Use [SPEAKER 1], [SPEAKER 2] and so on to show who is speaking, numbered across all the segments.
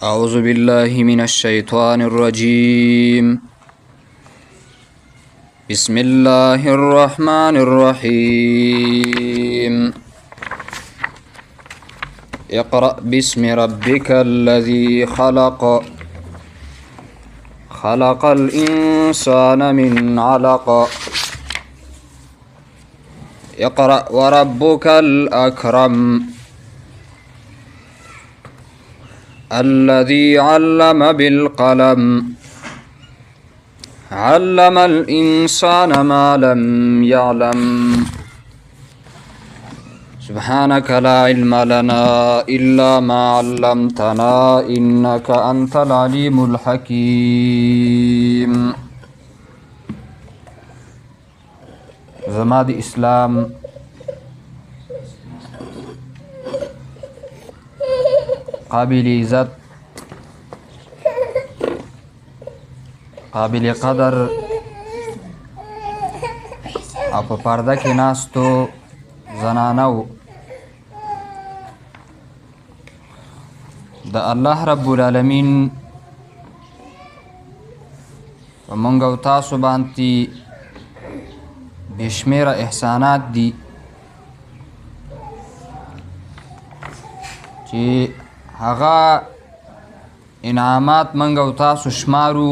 [SPEAKER 1] أعوذ بالله من الشيطان الرجيم. بسم الله الرحمن الرحيم. اقرأ باسم ربك الذي خلق الإنسان من علق. اقرأ وربك الأكرم الذي علم بالقلم علم الإنسان ما لم يعلم. سبحانك لا علم لنا إلا ما علمتنا إنك أنت العليم الحكيم. زماد اسلام قابل عزت، قابل قدر او په پرده کې ناستو زنانو د الله رب العالمین په موږ او تاسو باندې بشمیره احسانات دي چې هغه انعامات منګ او تاسو شمارو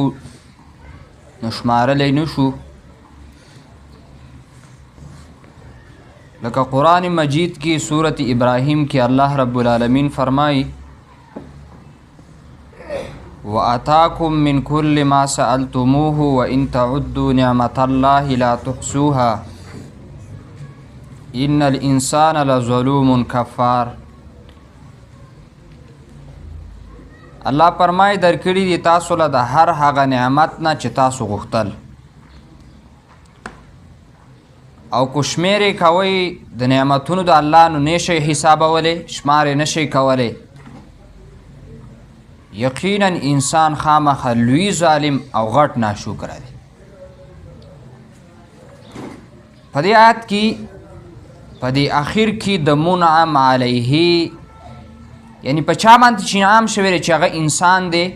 [SPEAKER 1] نشمارلی نشو. لکه قرآن مجید کی سورة ابراہیم کی اللہ رب العالمین فرمائی وَأَتَاكُم مِّن كُلِّ مَا سَأَلْتُمُوهُ وَإِن تَعُدُّوا نِعْمَةَ اللَّهِ لَا تُحْصُوهَا إِنَّ الْإِنسَانَ لَظَلُومٌ كَفَّارٌ. الله فرمای درکړي دي تاسو له د هر هغه نعمت نه چې تاسو غوښتل، او کو شمیرې کوئ د نعمتونو د الله نو نشئ حسابولی، شمارې نشئ کولی. یقینا انسان خامخا لوی ظالم او غټ ناشکره دی. په دې آیت کې په دې اخر کې د منعم علیه یعنی په چا باندې چې انعام شوی دی چې هغه انسان دی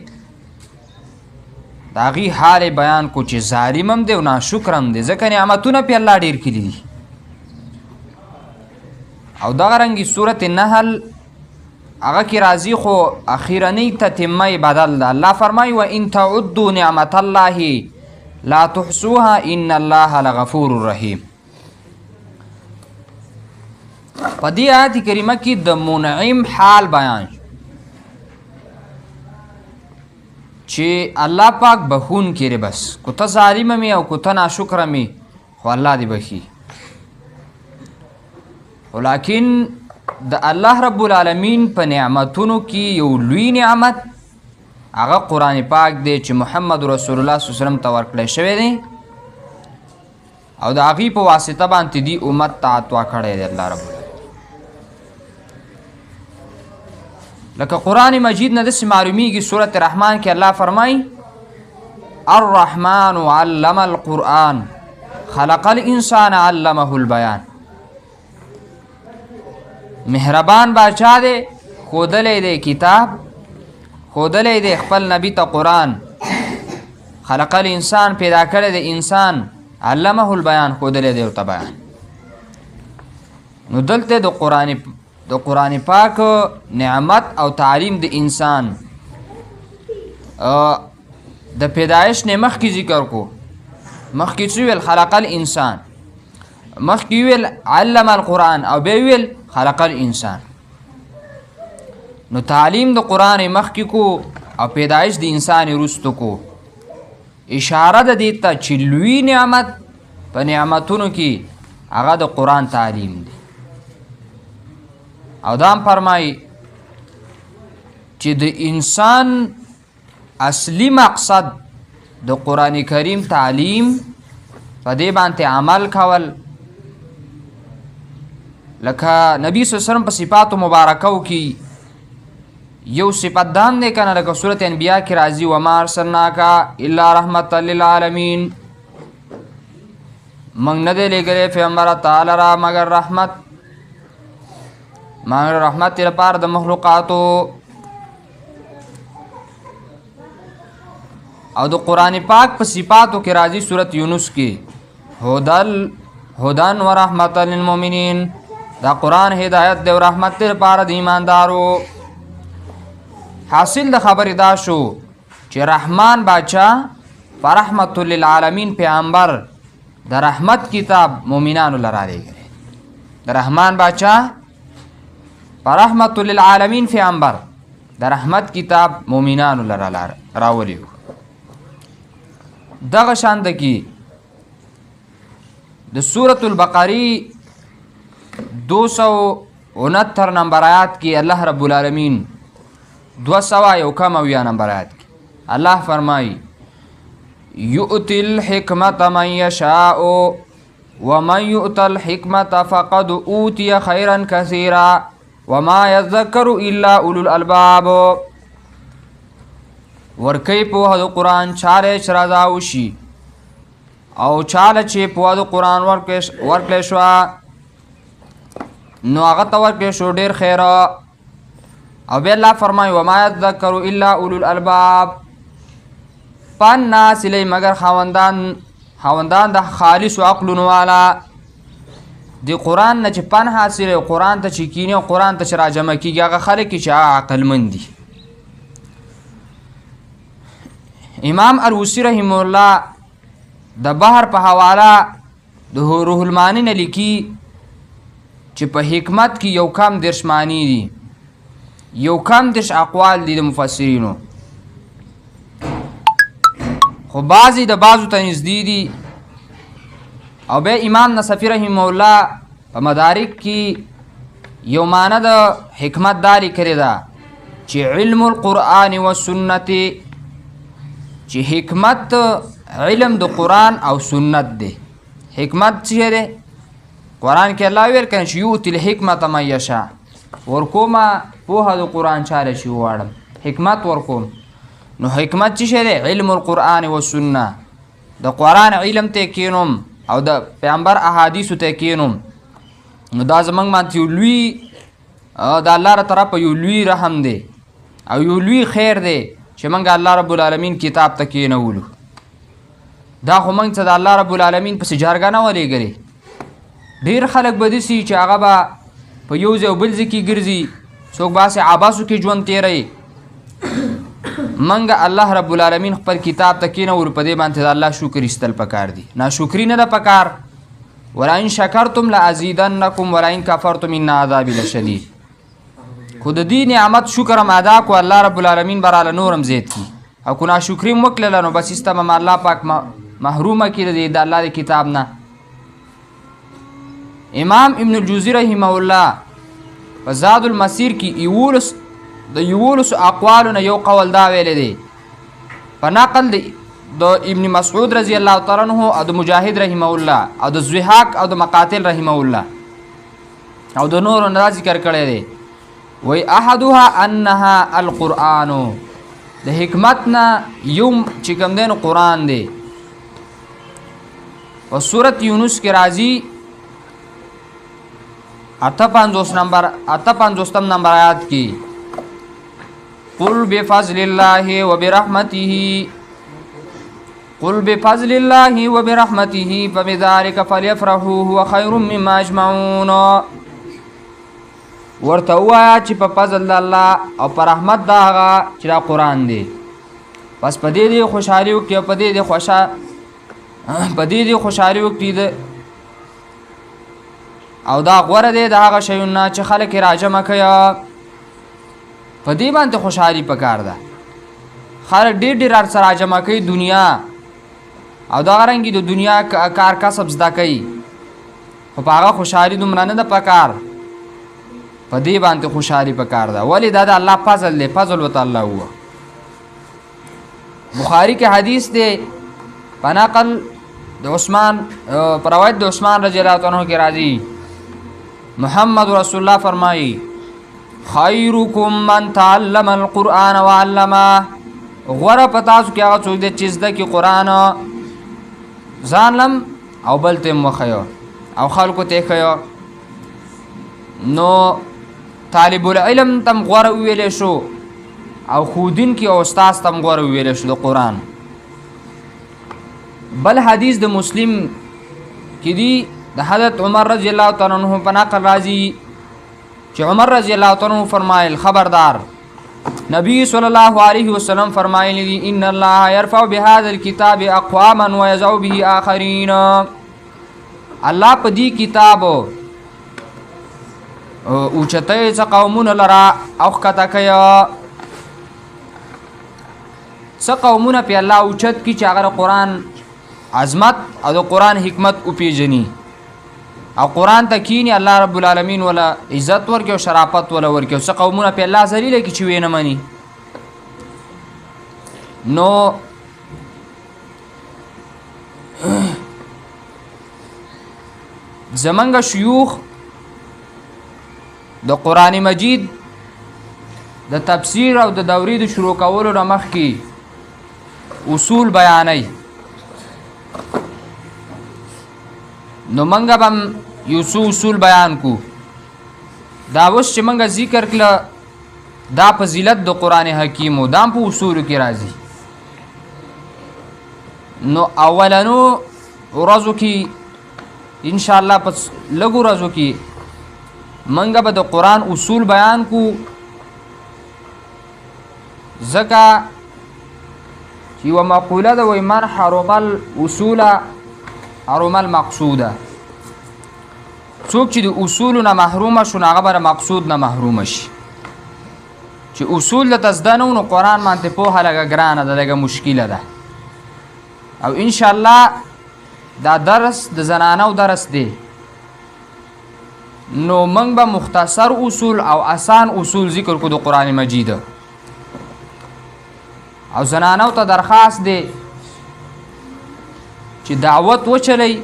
[SPEAKER 1] د هغې حال بیان کو چې ظالم هم دی او ناشکر هم دی، ځکه نعمتونه پې الله ډېر کړي دي. او دغه رنګې صورت نحل هغه کې راځي خو اخیرنۍ تتمه بدل ده. الله فرمایي وان تعدوا نعمت الله لا تحصوها ان الله لغفور رحیم. په دې آیت کریمه کې د منعم حال بیان چې الله پاک بخون کړي، بس کو ته ظالم می او کو ته ناشکر می خو الله دې بخي. ولیکن د الله رب العالمین په نعمتونو کې یو لوی نعمت هغه قرآن پاک دی چې محمد رسول الله صلی الله علیه وسلم ته ورکړی شوی دی او د هغې په واسطه باندې دی امت ته عطا کړی دی الله رب العالمین. لکه قرآن مجید نه داسې معلومیږي سورة رحمان کې الله فرمایي الرحمن علم القرآن خلق الانسان علمه البیان. مهربان باچا دی، ښودلی دی کتاب، ښودلی دی خپل نبی ته قرآن. خلق الانسان پیدا کړی دی انسان، علمه البیان ښودلی دی ورته بیان. نو دلته د قرآن پاک نعمت او تعلیم د انسان د پیدایش نه مخکې ذکر کو. مخکې څه ویل؟ خلق الانسان، مخکې ویل علم القرآن او بیا ویل خلق الانسان. نو تعلیم د قرآن مخکې کو او پیدایش د انسان وروسته کو. اشاره ده دې ته چې لوی نعمت په نعمتونو کې هغه د قرآن تعلیم دی. او دام فرمای چې د انسان اصلی مقصد د قرآن کریم تعلیم په دې باندې عمل کول. لکه نبی صلی الله علیه وسلم په صفاتو مبارکو کې یو صفت دام دی کنه، لکه سورة انبیاء کې راځي وما ارسلناک الا رحمت للعالمین، موږ نه دی لېږلی پیغمبر تعالی را مگر رحمت رحمت لپاره د مخلوقاتو. او د قرآن پاک په صفاتو کې راځي سورت یونس کې هدن و رحمت للمؤمنین، دا قرآن هدایت دی او رحمت دی لپاره د ایماندارو. حاصل د خبرې دا شو چې رحمان باچا فرحمت للعالمین پیغمبر د رحمت کتاب مؤمنانو لره رالیږلی. د رحمان باچا فرحمت للعالمین پیغمبر د رحمت کتاب مؤمنانو لره راولی. دغه شانته کې د سورة البقرې 269 نمبر آیات کې الله رب العالمین 291 نمبر آیات کې الله فرمایي یؤتی الحکمت من یشاء ومن یؤت الحکمت فقد اوتی خیرا کثیرا وما یذکر الا اولو الالباب. ورکی پوه د قرآن چاله چې رضا وشي او چاله چې پوه د قرآن ورکړی شوه نو هغه ته ورکړی شو ډېر خیره. او بیا الله فرمایي وما یذکر الا اولو الالباب، پن ناسلی مگر خاوندان د خالص عقلونو والا. د قرآن نه چې پن حاصل قرآن ته چې کینی او قرآن ته چې راجمع کېږي هغه خلک چې عقلمند دي. امام الوسی رحمه الله د بحر په حواله د روح المانی نه لیکي چې په حکمت کې یو کم دېرش معنی دي، یو کم دېرش اقوال دي د مفسرینو، خو بعضې د بعضو ته نږدې دي. او بیا امام نصفی رحمه الله په مدارک کې یو معنی د حکمت دا لیکلې ده چې علم القرآن والسنت، چې حکمت علم د قرآن او سنت دی. حکمت څه دی؟ قرآن کې الله ویل کنه چې یؤتی الحکمت من یشاء، ورکومه پوهه د قرآن چاله چې وواړم حکمت ورکوم. نو حکمت څه دی؟ علم القرآن والسنه، د قرآن علم ته کینوم او د پیغمبر احادیثو ته کینوم. نو دا زمونږ باندې یو لوی د الله له طرفه یو لوی رحم دی او یو لوی خیر دی چې موږ الله رب العالمین کتاب ته کینولو. دا خو موږ ته د الله رب العالمین پسې جارګه نه ولیږلې. ډېر خلک به داسې چې هغه به په یو ځای او بل ځای کې ګرځي، څوک به هسې عباسو کې ژوند تېروي. منګه الله رب العالمین خپل کتاب ته کینولو، په دې باندې د الله شکر ایستل پکار دي، ناشکري نه ده پکار. ولئن شکرتم لازیدنکم ولئن کفرتم ان عذابی لشدید. خو د دې نعمت شکر هم ادا کو الله رب العالمین براله نورم زیات کی، او کو ناشکري م وکړله نو بس ایسته به الله پاک محرومه کړي د الله د کتاب نه. امام ابن الجوزی رحمه الله په زاد المسیر کې د 11 اقوالو نه یو قول دا ویلی دی په نقل د ابن مسعود رضی الله تعالی عنه او د مجاهد رحمه الله او د ضحاک او د مقاتل رحمه الله او د نورو نه ذکر کړی دی. وی احدها انها القرآن، د حکمت نه یو چې کوم دی نو قرآن دی. په سورت یونس کې راځي 58 نمبر آیات کې قل بفضل الله وبرحمته فبذلك فليفرحوا هو خير مما يجمعون. ورته ووایه چې په فضل د الله او په رحمت د هغه چې دا قرآن دی، پس په دې دې خوشحالي وکړي او په دې دې خوشحالي وکړي او دا غوره دی د هغه شیونه چې خلک یې راجمع کوي. په دې باندې خوشحالي پکار ده. خلک ډېر سره راجمع کوي دنیا او دغه رنګې د دنیا کار کسب زده کوي، خو په هغه خوشحالي دومره نه ده پکار. په دې باندې خوشحالي پکار ده. ولې دا د الله فضل دی، فضل ورته الله هو. بخاري کې حدیث دی په نقل د عثمان په روایت د عثمان رضی الله عنه کې راځي محمد رسول الله فرمایي خیرکم من تعلم القرآن وعلمه، غوره په تاسو کې هغه څوک دی چې زده کړي قرآن ځان لم او بل ته یې وښیو او خلکو ته یې ښیو. نو طالب العلم تم غوره وویلی شو او ښودونکي او استاذ تم غوره وویلی شو د قرآن. بل حدیث د مسلم کې دی د حضرت عمر رضی الله تعالی عنہ په نقل راځي چې عمر رضی الله تعالی عنہ فرمایل خبردار نبی صلی الله علیه وسلم فرمایلی دی ان الله يرفع بهذا الكتاب اقواما ويضع به آخرین الله په دې کتاب اوچته څه قومونه لرا او کته کیا څه قومونه په الله اوچت کی چې هغه قرآن عظمت او د قرآن حکمت او پیژني او قرآن ته کینی الله رب العالمین ولا عزت ورکي او شرافت ولا ورکي او څه قومونه په الله ذلیل کی چې وینه مني نو زمنګ شيوخ د قرآن مجید د تفسیر او د دورې د شروع کولو نه مخکې اصول بیانای نو منګه بم یوسو اصول بیان کو دا اوس چې منګه ذکر کړه دا فضیلت د قرآن حکیم او دا په اصول کې راځي نو اولنو ورځو کې ان شاء الله پس لګو ورځو کې منګه به د قرآن اصول بیان کو زکه چې و مقوله ده وای من حرم الاصول حرم المقصوده څوک چې د اصول نه محروم شو هغه بر مقصود نه محروم شي چې اصول د تزدانو نو قرآن باندې په هغه ګرانه ده لګه مشکله ده او ان شاء الله دا درس د زنانو درس دی نو موږ به مختصر اصول او آسان اصول ذکر کو د قرآن مجید او زنانو ته درخواست دی چې دعوت وچلی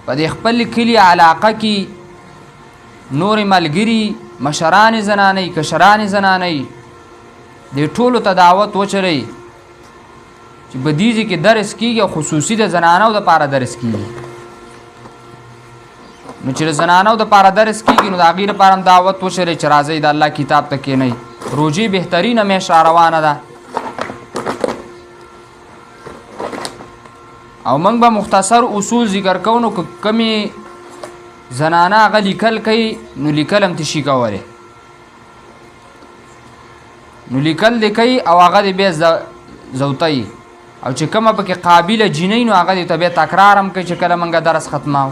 [SPEAKER 1] په د خپل کلی علاقه کې نور ملګری مشران زنانې کشران زنانې د ټولو ته دعوت وچلی چې بدیږي کې درس کیږي خصوصي د زنانو د پاره درس کیږي نو چې زنانو د پاره درس کیږي نو د هغې لپاره هم دعوت وشلی چې راځئ د الله کتاب ته کینئ روجې بهترینه میاشت روانه ده او موږ به مختصر اصول ذکر کوو نو که کمې زنانه هغه لیکل کوي نو لیکل هم تشي کولی نو لیکل دی کوي او هغه دی بیا زوتی او چې کومه پکې قابله جینۍ نو هغه دی ته بیا تکرار هم کوي چې کله موږ درس ختماو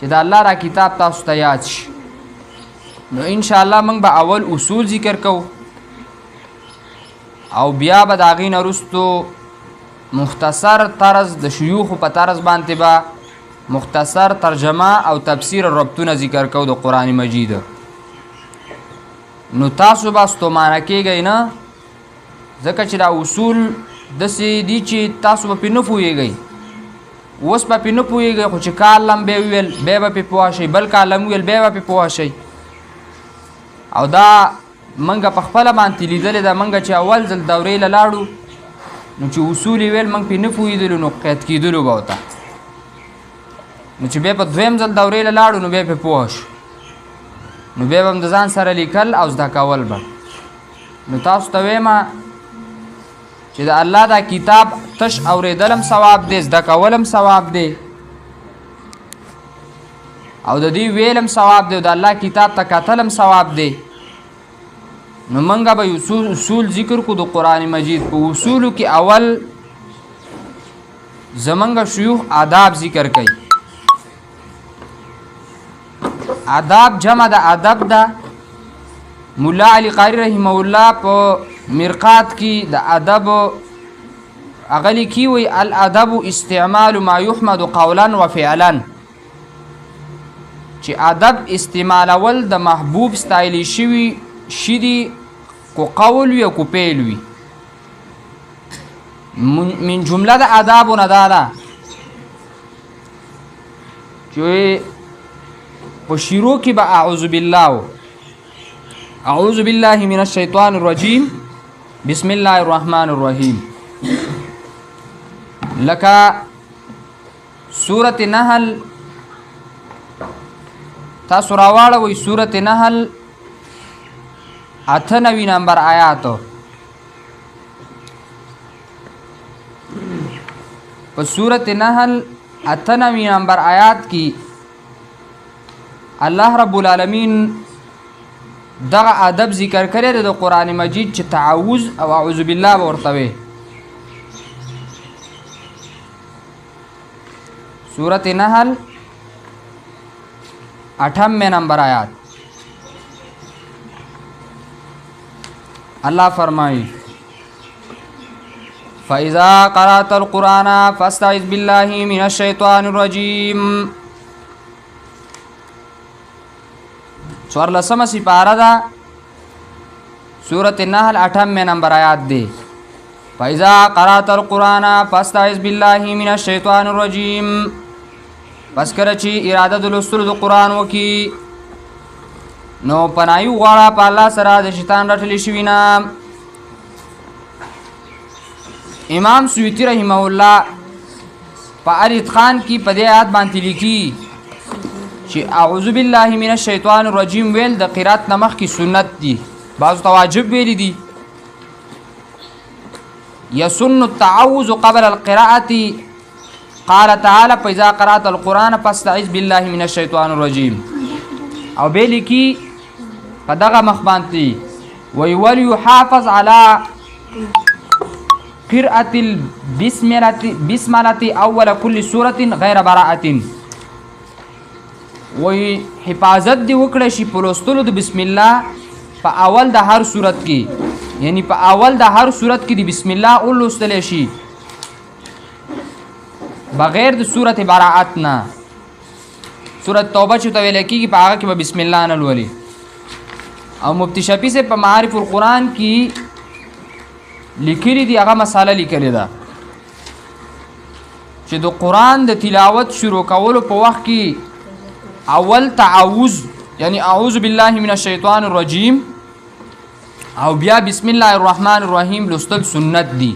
[SPEAKER 1] چې د الله را کتاب تاسو ته یاد شي نو ان شاء الله موږ به اول اصول ذکر کوو او بیا به د هغې نه وروستو مختصر طرز د شیوخو په طرز باندې به مختصر ترجمه او تفسیر ربطونه ذکر کوو د قرآن مجید نو تاسو به ستومانه کیږئ نه ځکه چې دا اصول داسې دي چې تاسو به پرې نه پوهیږئ اوس به پرې نه پوهیږئ خو چې کال هم بیا وویل بیا به پرې پوه شئ بل کال هم وویل بیا به پرې پوه شئ او دا موږ په خپله باندې لیدلې ده موږ چې اول ځل دورې له لاړو نو چې اصول یې ویل موږ پرې نه پوهېدلو نو قید کېدلو به ورته نو چې بیا په دویم ځل دورې له لاړو نو بیا پرې پوه شو نو بیا به هم د ځان سره لیکل او زده کول به نو تاسو ته وایم چې د الله دا کتاب تش اورېدل هم ثواب دی زده کول هم ثواب دی او د دې ویل هم ثواب دی او د الله کتاب ته کتل هم ثواب دی نو منګه به اصول ذکر کو د قرآن مجید په اصولو کې اول زمنګ شيوخ آداب ذکر کوي آداب جمع د ادب ده مولا علی قاری رحمه الله په مرقات کې د ادب اغلی کی وی الادب استعمال ما يحمد قولا وفعلا چې ادب استعمالول د محبوب ستایلی شوی شدی کو قول وی کو پیل وی من جمله د آداب نه دادا چې په شروع کې به اعوذ بالله من الشیطان الرجیم بسم الله الرحمن الرحیم لکه سورة نحل تاسو راواړوئ سورة نحل 98 نمبر آیاتو په سورۃ نحل 98 نمبر آیات کې الله رب العالمین دغه ادب ذکر کړی د قرآن مجید چې تعوذ او اعوذ بالله ورته وي. سورۃ نحل 98 نمبر آیات اللہ فرمائی فَإِذَا قَرَأْتَ الْقُرْآنَ فَاسْتَعِذْ بِاللَّهِ مِنَ الشَّيْطَانِ الرَّجِيمِ. څوارلسمه سپاره ده سورۃ النحل 98 نمبر آیات دی. فَإِذَا قَرَأْتَ الْقُرْآنَ فَاسْتَعِذْ بِاللَّهِ مِنَ الشَّيْطَانِ الرَّجِيمِ. پس کله چې اراده د لوستلو د قرآن وکي نو پناهي وغواړه په الله سره د شیطان رټلی شوي نه. امام سیوطي رحمه الله په الاتقان کې په دې آیات باندې لیکي چې اعوذ بالله من الشیطان الرجیم ویل د قرات نه مخکې سنت دي، بعضو ته واجب ویلی دي. یسن التعوذ قبل القراءة قال تعالی فاذا قرأت القرآن فاستعذ بالله من الشیطان الرجیم. او به لیکي په دغه مخ باندې ولیحافظ على قراءة البسملة اول كل سورة غیر براءة. وی حفاظت دی وکړه شي په لوستلو د بسم الله په اول د هر صورت کې، یعنی په اول د هر صورت کې د بسم الله ولوستل شي بغیر د سورت براءت نه. سورت توبه چې ته ویل کېږي په هغه کې به بسم الله نه لولي. او مفتی شفیع سے په معارف القرآن کې لیکلي دي، هغه مساله لیکلې ده چې د قرآن د تلاوت شروع کولو په وخت کې اول تعوذ یعنی اعوذ بالله من الشیطان الرجیم او بیا بسم الله الرحمن الرحیم لوستل سنت دي.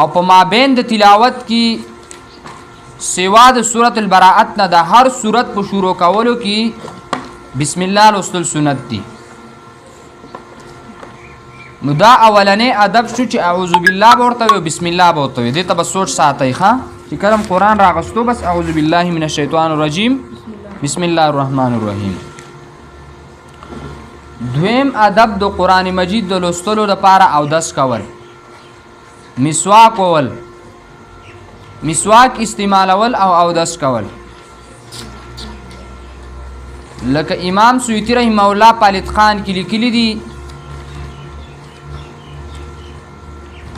[SPEAKER 1] او په مابین د تلاوت کې سوا د سورۃ البراءت نه د هر سورت په شروع کولو کې بسم الله لوستل سنت دي. نو دا اولنې ادب شو چې اعوذ بالله به ورته وي، بسم الله به ورته وي. دې ته به سوچ ساتئ ښه چې کله قرآن راغستو بس اعوذ بالله من الشیطان الرجیم بسم الله الرحمن الرحیم. دویم ادب د قرآن مجید د لوستلو لپاره اودس کول، مسواک کول، مسواک استعمالول او اودس کول. لکه امام سیوطي رحمه الله په الاتقان کې لیکلي دي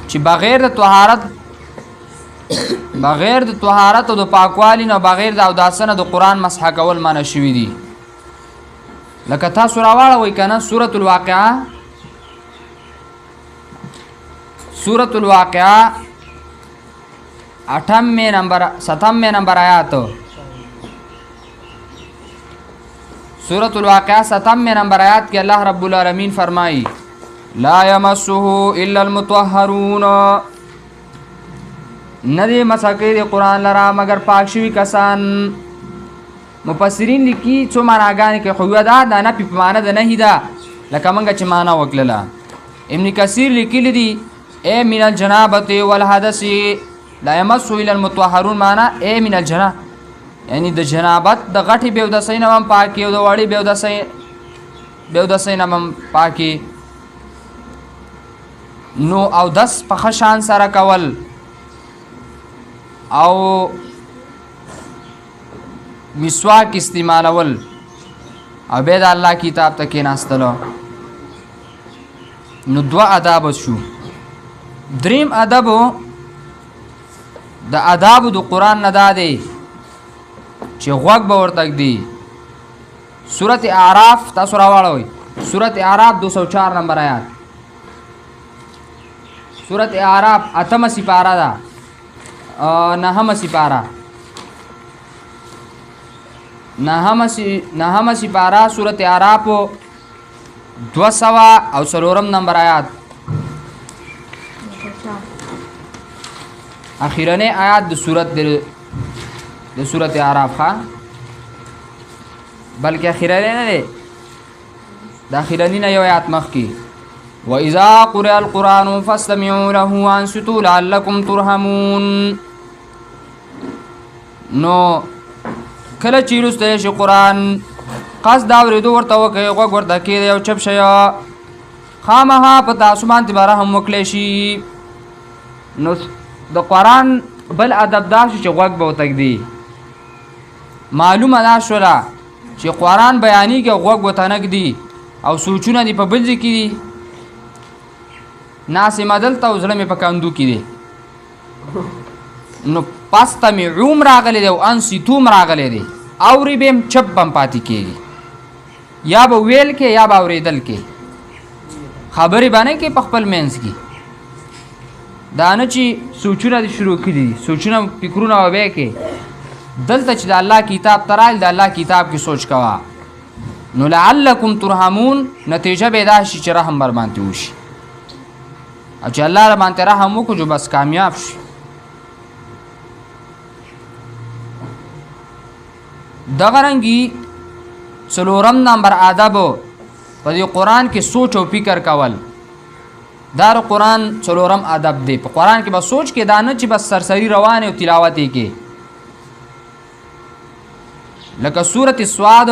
[SPEAKER 1] چې بغیر د طهارت او د پاکوالي نه بغیر د اوداسه نه د قرآن مسح کول منع شوي دي. لکه تاسو راواړوئ که نه سورة الواقعه 97 نمبر آیات. سورة الواقعه 97 نمبر آیات کې الله رب العالمین فرمائی لا یمسه الا المطهرون. ندی مسکی دی قرآن لرا مگر پاک شوی کسان. مفسرین لیکي څو معناګانې کې خو دا نه په معنا د نهي ده لکه موږ چې معنا وکړله. ابن کثیر لیکلی دي اے من الجنابة والحدث لا یمسه الا المطهرون، معنا اے من الجنابة یعنی د جنابت د غټي بېودسۍ نه هم پاکي او د وړې بېودسۍ نه هم پاکي. نو او دس په ښه شان سره کول او مسواک استعمالول او بیا د الله کتاب ته کېناستلو. نو دوه اداب شو. دریم ادب د آدابو د قرآن نه دا دی چې غوږ به ورته ږدي. سورت اعراف تاسو راواړوئ، سورت اعراف 204 نمبر آیات. سورت اعراف 8مه سپاره ده، 9مه سپاره، 9مه سپاره سورت اعراف 204 نمبر آیات. اخیرنی آیات د سورت اعراف ښه، بلکې اخیرنی نه دی، د اخیرنی نه یو آیات مخکې وإذا قرئ القرآن فاستمعوا له وانصتوا لعلكم ترحمون. نو کله چې لوستل شي قرآن قصد اورېدو ورته وکړئ، غوږ ورته کېږدئ او چپ شئ، خامخا په تاسو باندې به رحم وکړی شي. نو د قرآن بل ادب دا شو چې غوږ به وتږدي. معلومه دا شوله چې قرآن بیانېږي او غوږ ورته نه ږدي او سوچونه دې په بل ځای کې دي، ناسمه دلته او زړه مې په کندو کې دی. نو فاستمعوم راغلی دی او انصتوم راغلی دی، اورې به هم چپ به هم پاتې کېږي، یا به ویل کې یا به اورېدل کې، خبرې به نه کې په خپل منځ کې. دا نه چې سوچونه دې شروع کړي دي، سوچونه فکرونه به بیا کې. دلته چې د الله کتاب ته رایل د الله کتاب کې سوچ کوه. نو لعلکم ترحمون نتیجه به دا شي چې رحم بر باندې وشي، او چې الله را باندې رحم وکړو جو بس کامیاب شي. دغه رنګي څلورم نمبر ادب په دې قرآن کې سوچ او فکر کول. دا قرآن څلورم ادب دی. په قرآن کې بس سوچ کې دا نه چې بس سرسری روان او تلاوت یې کې. لکه سورۃ السواد،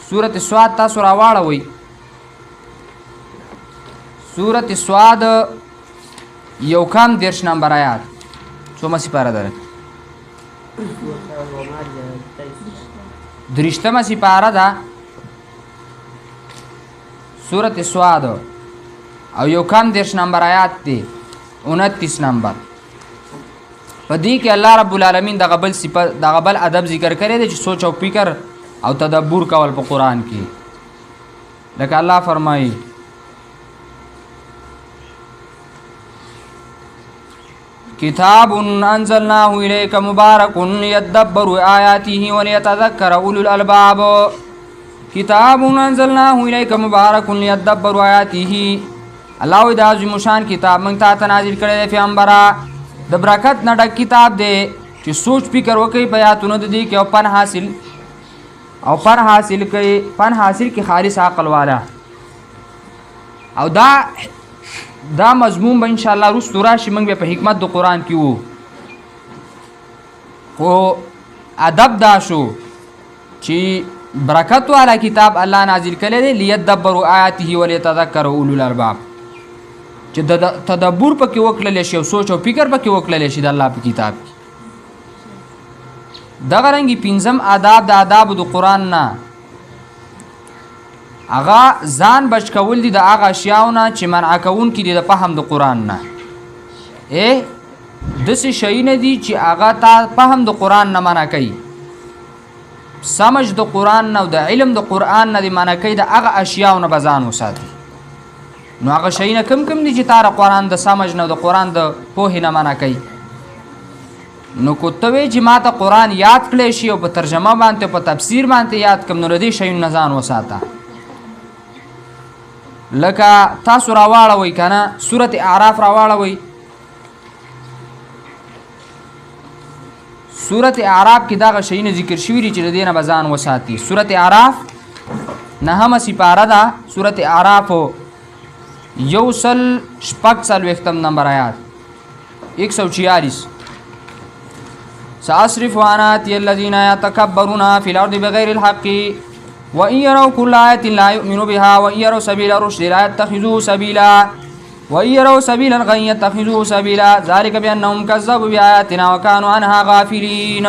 [SPEAKER 1] سورۃ السواد تاسو راواړوئ. سورۃ السواد یو کم 10 نمبر آیات څومره سپاره ده؟ 3 سپاره ده سورۃ السواد او یو کم 10 نمبر آیات دی 29 نمبر. په دې کې الله رب العالمین دغه بل صفت دغه بل ادب ذکر کړی دی چې سوچ او فکر او تدبر کول په قرآن کې. لکه الله فرمایي کتاب انزلناه الیک مبارک لیدبروا آیاته وليتذکر اولو الالباب. کتاب انزلناه الیک مبارک لیدبروا آیاته. الله د عظیم شان کتاب موږ ته نازل کړی دی پیغمبره، د برکت نه ډک کتاب دی چې سوچ فکر وکړي په آیاتونو د دې کې او پن حاصل کوي خالص عقل والا. او دا مضمون به ان شاء الله رستو راشي، موږ به په حکمت د قرآن کې وو. خو ادب دا شو چې برکت والا کتاب الله نازل کړی دی لیدبروا آیاته وليتذکر اولو الالباب، چې د تدبر پکې وکړل شي او سوچ او فکر پکې وکړل شي د الله په کتاب کې. دغه رنګي پنځم آداب د آداب د قرآن نه هغه ځان بچ کول دي د هغه اشیاونه چې منع کوونکي دي د فهم د قرآن نه. داسې شیونه دي چې هغه تا فهم د قرآن نه منع کوي، سمج د قرآن نه او د علم د قرآن نه دي منع کوي، د هغه اشیاونه به ځان وساتي. نو هغه شیونه کم دي چې تا قرآن د سمج نه او د قرآن د پوهې نه منع کوي. نو کو ته وایې چې ما ته قرآن یاد کړی شي او په ترجمه باندې په تفسیر باندې یاد کړم، نو د دې شیونو نه ځان وساته. لکه تاسو راواړوئ که نه سورت اعراف راواړوئ. سورت اعراف کې دغه شیونه ذکر شوي دي چې د دې نه به ځان وساتي. سورت اعراف 9 سپاره ده. سورت اعراف 146 نمبر آیات 146. سأصرف عن آياتي الذين يتكبرون في الأرض بغير الحق وإن يروا كل آية لا يؤمنوا بها وإن يروا سبيل الرشد لا يتخذوه سبيلا وإن يروا سبيل الغي يتخذوه سبيلا ذلك بأنهم كذبوا بآياتنا وكانوا عنها غافلين.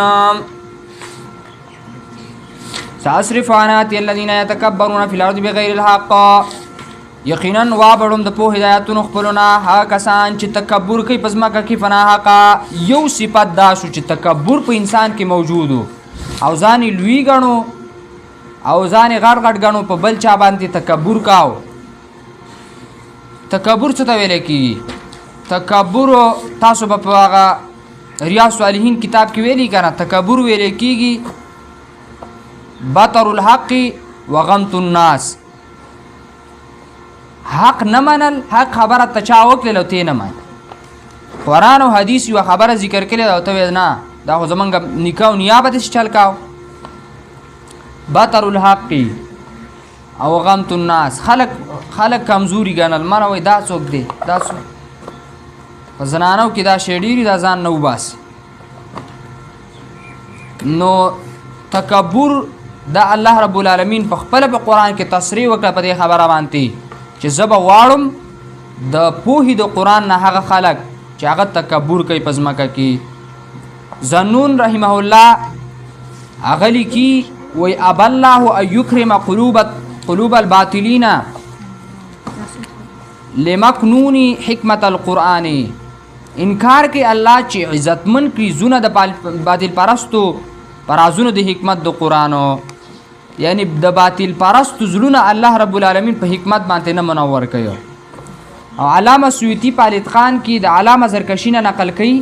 [SPEAKER 1] سأصرف عن آياتي الذين يتكبرون في الأرض بغير الحق. یقینا وابړم د پوهې د آیاتونو خپلونه هغه کسان چې تکبر کوي په ځمکه کې فنا حقه. یو صفت دا شو چې تکبر په انسان کې موجود او ځان لوی ګڼو او ځان غټ ګڼو، په بل چا باندې تکبر کاو. تکبر څه ته ویل کېږي؟ تکبر تاسو به په هغه ریاض صالحین کتاب کې ویلي که نه، تکبر ویل کېږي بطر الحق وغمت الناس. حق نه منل، حق خبره ته چا وکړل او ته نه منل. قرآن او حدیث یوه خبره ذکر کړې ده او ته ویل نه دا خو زمونږ نیکه او نیا به داسې چل کاو. بطر الحق او غمت الناس خلق کمزوري ګڼل مره وای دا څوک دی دا څوک په زنانو کې دا شی ډېرې دا ځان نه وباسي نو تکبر دا الله رب العالمین په خپله په قرآن کې تصریح وکړه په دې خبره باندې چې زه به غواړم د پوهې د قرآن نه هغه خلک چې هغه تکبر کوي په ځمکه کې ذنون رحمه الله هغه لیکي وی ابا الله ان یکرم قلوب الباطلین لمکنون حکمت القرآن انکار کوي الله چې عزتمن کړي زونه د باطل پرستو پرازونه د حکمت د قرآنو یعنی د باطل پرستو زلونه الله رب العالمین په حکمت باندې نه منور کوي او علامه سیوطی په الاتقان کې د علامه زرکشی نه نقل کوي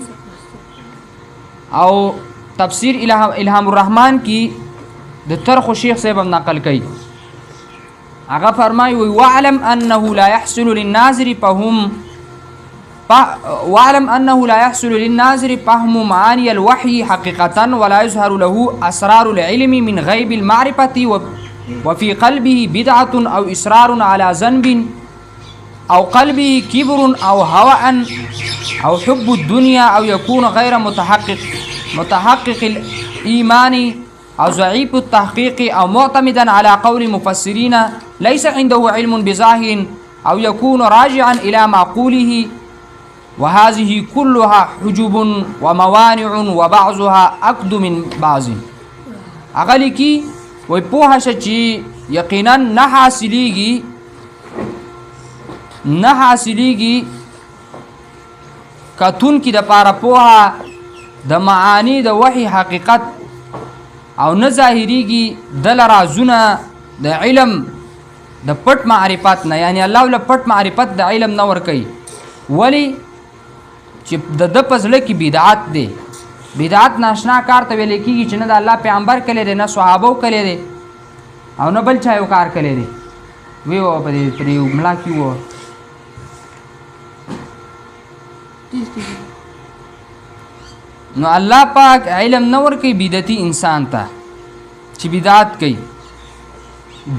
[SPEAKER 1] او تفسیر الهام الرحمن کې د ترخ شیخ صاحب نقل کوي هغه فرمایي واعلم انه لا يحصل للناظر فهم معاني الوحي حقيقة ولا يظهر له أسرار العلم من غيب المعرفة وفي قلبه بدعة أو إصرار على ذنب أو قلبه كبر أو هوى أو حب الدنيا أو يكون غير متحقق الإيمان أو ضعيف التحقيق أو معتمدا على قول مفسرين ليس عنده علم بظاهر أو يكون راجعا إلى معقوله وهذه كلها حجب وموانع وبعضها أكد من بعض اغلی کی وی پوها شچی یقینا نه حاصلیږي کتون کی د پاره پوها د معانی د وحی حقیقت او نه ظاهریږي د لرازونه د علم د پټ معرفت نه یعنی الله ول پټ معرفت د علم نه ور کوي ولی چې د پزړه کې بدعت دی بدعت ناشنا کار ته ویل کېږي چې نه د الله پیغمبر کړی دی نه صحابو کړی دی او نه بل چا یو کار کړی دی وی و په دې ملا کې و نو الله پاک علم نه ورکوي بدعتي انسان ته چې بدعت کوي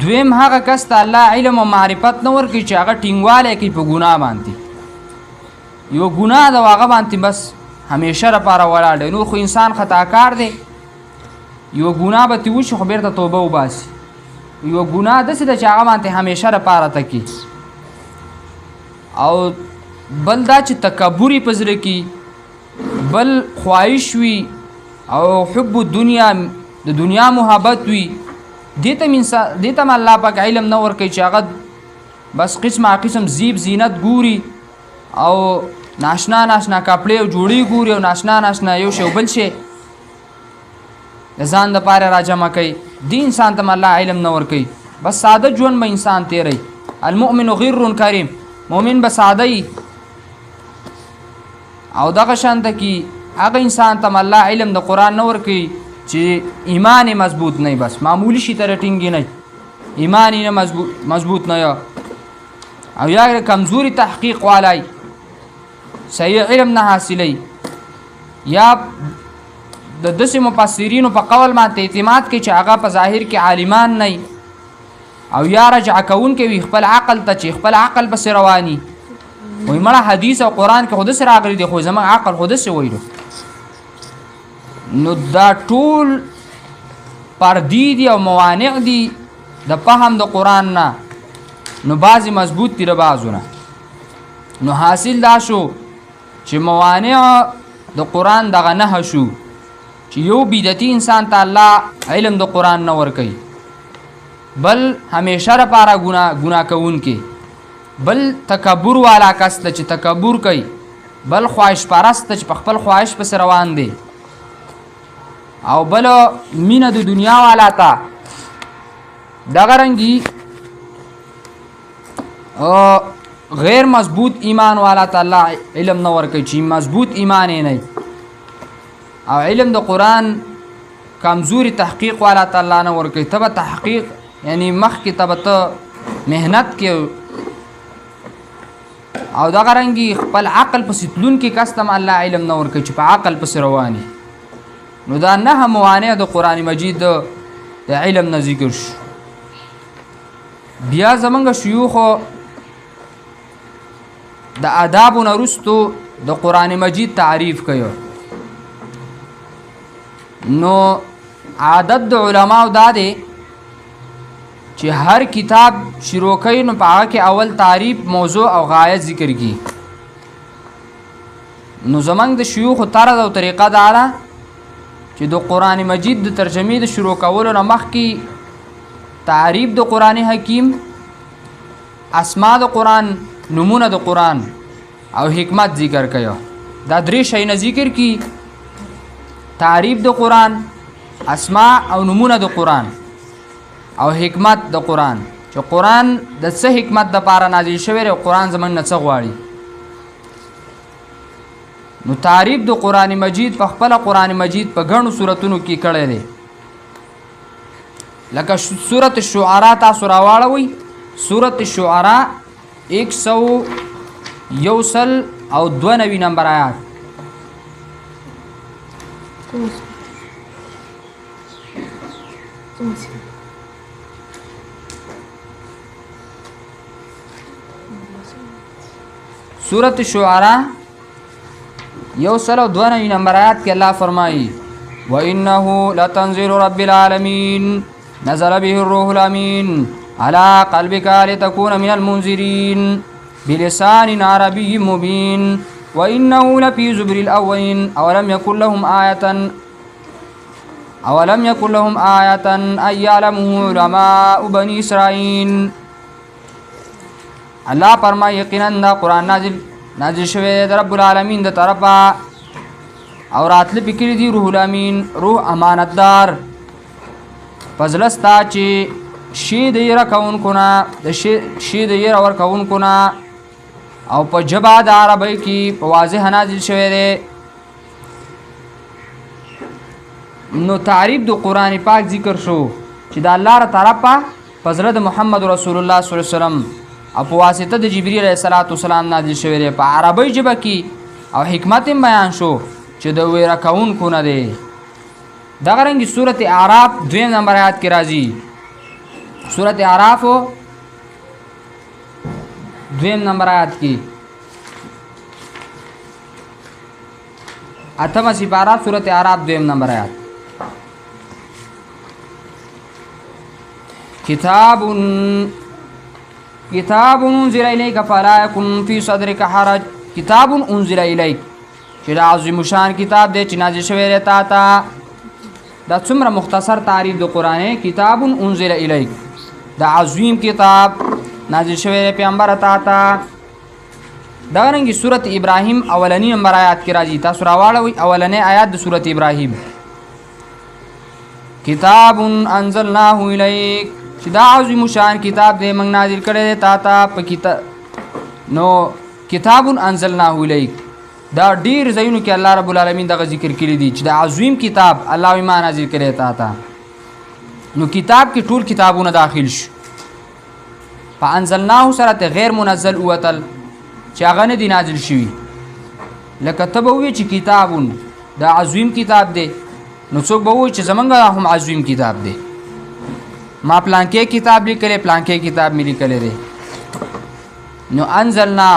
[SPEAKER 1] دویم هغه کس ته الله علم او معرفت نه ورکوي چې هغه ټینګوالی کوي په ګناه باندې یو ګناه د هغه باندې بس همیشه لپاره ولاړ دی نور خو انسان خطاکار دی یو ګناه به ترې وشي خو بیرته توبه وباسي یو ګناه داسې ده چې هغه باندې همیشه لپاره تکي او بل دا چې تکبر یې په زړه کې بل خواهش وي او حب الدنیا د دنیا محبت وي دې ته الله پاک علم نه ورکوي چې هغه بس قسم زیب زینت ګوري او ناشنا کپڑے او جوړي ګوري او ناشنا یو شی بل شي ځان د پاره راجمع کوي دین انسان ته الله علم نه ورکوي بس ساده ژوند به انسان تیری المؤمن غیر کریم مؤمن به ساده او دغه شانت کی هغه انسان ته الله علم د قران نه ورکوي چې ایمان مضبوط نه بس معمولی شي تر ټینګ نه ایمان نه مضبوط نه او یا کمزوري تحقیق والای صحیح علم نه حاصلای یا د دسه مفسرین په قول باندې اعتماد کوي چې هغه په ظاهر کې عالمان نه او یا رجع کون کوي خپل عقل ته چې خپل عقل بس رواني وای مړه حدیث او قران کې خود سره راغلي دي خو زما عقل خود سره وایو نو دا ټول پردی دي او موانع دي د فهم د قران نه نو بعضی مضبوط دي بعضونه نو حاصل دا شو چې موانع د قران دغه نه شو چې یو بدعتي انسان ته الله علم د قران نه ور کوي بل همیشه لپاره ګناه کوونکی بل تکبر والا کس ته چې تکبر کوي بل خواهش پرست چې په خپل خواهش پس روان دی او بل مینه د دنیا والا ته دغه رنګي غیر مضبوط ایمان والا ته الله علم نه ورکوي چې مضبوط ایمان یې نه او علم د قران کمزوري تحقیق والا ته الله نه ورکوي تبه تحقیق یعنی مخ کې تبه ته مهنت کې او دغه رنګي خپل عقل په ستلون کې کستم الله علم نه ورکوي چې په عقل پس رواني نو دا نه موانع د قران مجید د علم نه ذکر شو بیا زمونږ شیوخو د آدابو نه وروستو د قرآن مجید تعریف کوي. نو عادت د علماو دا دی چې هر کتاب شروع کوي نو په هغه کې اول تعریف، موضوع او غایه ذکر کی. نو زمونږ د شیوخو طرز او طریقه دا ده چې د قرآن مجید د ترجمې د شروع کولو نه مخکې تعریف د قرآن حکیم، اسماء د قرآن، نمونه د قرآن او حکمت ذکر کوي. دا درې شیونه ذکر کی: تعریف د قرآن، اسماء او نمونه د قرآن او حکمت د قرآن، چې قرآن د څه حکمت د پاره نازل شوی دی او قرآن زمونږ نه څه غواړي. نو تعریف د قرآن مجید په خپله قرآن مجید په ګڼو صورتونو کې کړی دی. لکه سورة الشعراء تاسو راواړوئ. سورة الشعراء 192 نمبر آیات. سورة الشعراء 192 نمبر آیات کې الله فرمایي: وَإِنَّهُ لَتَنزِيلُ رَبِّ الْعَالَمِينَ نَزَلَ بِهِ الرُّوحُ الْأَمِينُ عَلَى قَلْبِكَ لِتَكُونَ مِنَ الْمُنذِرِينَ بِلِسَانٍ عَرَبِيٍّ مُبِينٍ وَإِنَّهُ لَفِي زُبُرِ الْأَوَّلِينَ أَوَلَمْ يَكُنْ لَهُمْ آيَةً أَنْ يَعْلَمَهُ عُلَمَاءُ بَنِي إِسْرَائِيلَ. الله فرمایي یقینا دا قرآن نازل شوی د رب العالمین د طرفه او راتله پکې دی روح الامین، روح امانتدار، فضلستا چې شی د یره کوونکو نه د شی د یره ورکوونکو نه او په ژبه د عربی کې په واضح نازل شوی دی. نو تعریف د قرآن پاک ذکر شو چې د الله ر طرفه په زړه د محمد رسول الله صلی الله علیه وسلم او په واسطه د جبرئیل علیه السلام نازل شوی دی په عربی ژبه کې، او حکمت بیان شو چې د ویره کوونکو نه دی. دغه رنګه سورۃ اعراف 2 نمبر آیات کې راځي. سورۃ اعراف 2 نمبر آیات کې اتمه سپاره سورۃ اعراف 2 نمبر آیات: کتاب انزل الیک فلا یکن فی صدرک حرج. کتاب انزل الیک چې دا عظیم شان کتاب دی چې نازل شوی دی تا ته. دا څومره مختصر تعریف د قرآن. کتاب انزل الیک، دا عظیم کتاب نازل شوی دی پیغمبر تا ته. دا رنګه سورۃ ابراهیم اولنی نمبر آیات کې راځي. تاسو راواړوئ اولنی آیات د سورۃ ابراهیم: کتاب انزلناه الیک، چې دا عظیم شان کتاب دی موږ نازل کړی دی تا ته په کتاب. نو کتاب انزلناه الیک دا ډیر ځایونو کې الله رب العالمین دغه ذکر کړی دی چې دا عظیم کتاب الله یې ما نازل کړی تا ته. نو کتاب کې ټول کتابونه داخل شو. په انزلناه سره ته غیر منزل اوتل چې هغه نه دی نازل شوی. لکه ته به ووایې چې کتابون دا عظیم کتاب دی، نو څوک به ووایي چې زمونږ هم عظیم کتاب دی، ما پلانکې کتاب لیکلی، پلانکې کتاب مې لیکلی دی. نو انزلنا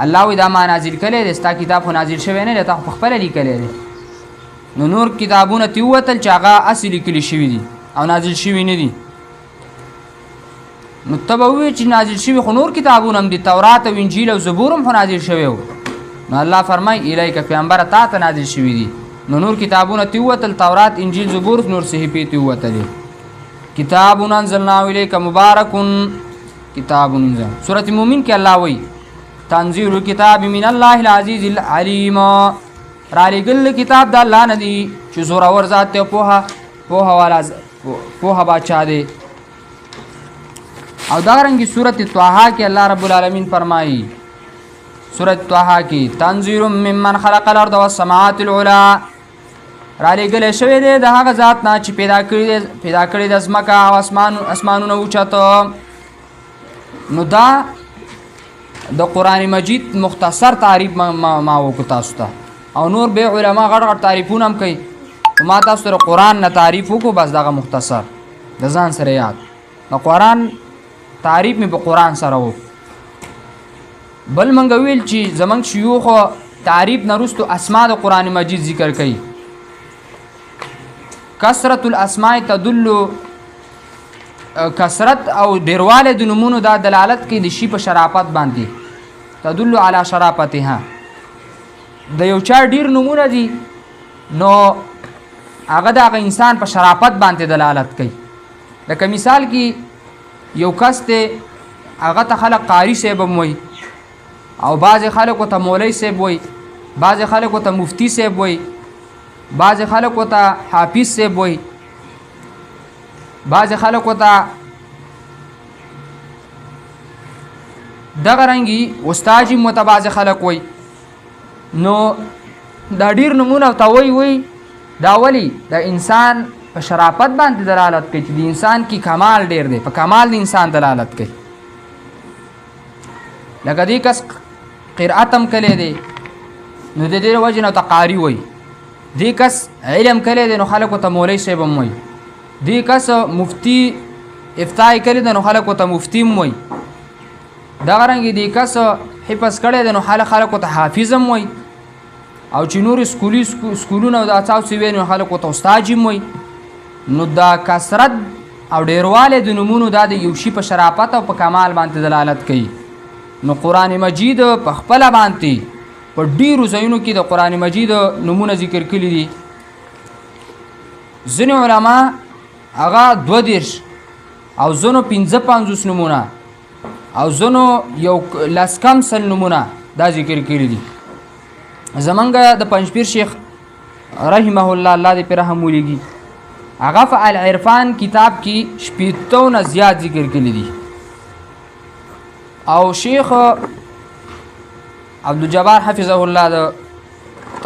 [SPEAKER 1] الله وی دا ما نازل کړی دی، ستا کتاب خو نازل شوی نه دی، تا خو پخپله لیکلی دی. نو نور کتابونه ترې ووتل چې هغه هسې لیکلي شوي دي او نازل شوي نه دي. نو ته به ووایې چې نازل شوي خو نور کتابونه هم دي، تورات او انجیل او زبور هم خو نازل شوی و. نو الله فرمایي الیک پیغمبره تا ته نازل شوي دي. نو نور کتابونه ترې ووتل، تورات، انجیل، زبور، نور صحیفې ترې ووتلې. کتاب انزلناه الیک مبارک کتاب انزل. سورۃ مومن کې الله وایي تنزیل الکتاب من الله العزیز العلیم، را لېږل کتاب د الله نه دی چې زورور ذات دی، پوهه والا پوهه بادشاه دی. او دارنګه سورۃ طه کې الله رب العالمین فرمایي سورۃ طه کې تنزیل ممن خلق الارض والسماوات العلى، را لېږل شوی دی د هغه ذات نه چې پیدا کړی د ځمکه او اسمانونه اوچته. نو دا د قرآن مجید مختصر تعریف ما وکړو تاسو ته، او نور به علما غټ غټ تعریفونه هم کوي. ما تاسو سره قرآن نه تعریف وکړو، بس دغه مختصر د ځان سره یاد. د قرآن تعریف مې په قرآن سره و. بل منګ ویل چې زمونږ شیوخو تعریف نه وروستو اسماء د قرآن مجید ذکر کوي. کثرت الاسماء تدل، کثرت او ډیرواله د نومونو دا دلالت کوي د شي په شرافت باندې، تدل علی شرافتها. د یو چا ډیر نومونه دي نو هغه د هغه انسان په شرافت باندې دلالت کوي. لکه مثال کې یو کس ته هغه ته خلک قاری صاحب هم وایي، او بعض خلکو ته مولوی صاحب وایي، بعض خلکو ته مفتی صاحب وایي، بعض خلکو ته حافظ صاحب وایي، بعض خلکو ته دغه رنګي استاد هم ته بعض خلک وایي. نو دا ډیر نمونه ته وایي دا ولی د انسان په شرافت باندې دلالت کوي چې د انسان کې کمال ډیر دی، په کمال د انسان دلالت کوي. لکه دې کس قرأت هم کلی دی نو د دې وجې نه ته قاري وایي، دې کس علم کلی دی نو خلکو ته مولوی صاحب هم وایي، دې کس مفتی افتاء کلی دی نو خلکو ته مفتی هم وایي، دغه رنګې دې کس حفظ کړی دی نو خلکو ته حافظ هم وایي، او چې نور سکولونه دا څاو څه وایي نو خلکو ته استاد هم وایي. نو دا کثرت او ډیرواله د نومونو دا د یو شي په شرافت او په کمال باندې دلالت کوي. نو قرآن مجید په خپله باندې په ډیرو ځایونو کې د قرآن مجید نومونه ذکر کړي دي. ځینې علما هغه 22 او ځینو 55 نومونه او ځینو یو لس کم سل نومونه دا ذکر کړي دي. زمونږ د پنځپیر شیخ رحمه الله، الله دې پرې رحم ولیږي، هغه په العرفان کتاب کې 70 نه زیات ذکر کړي دي. او شیخ عبدالجبار حفظه الله د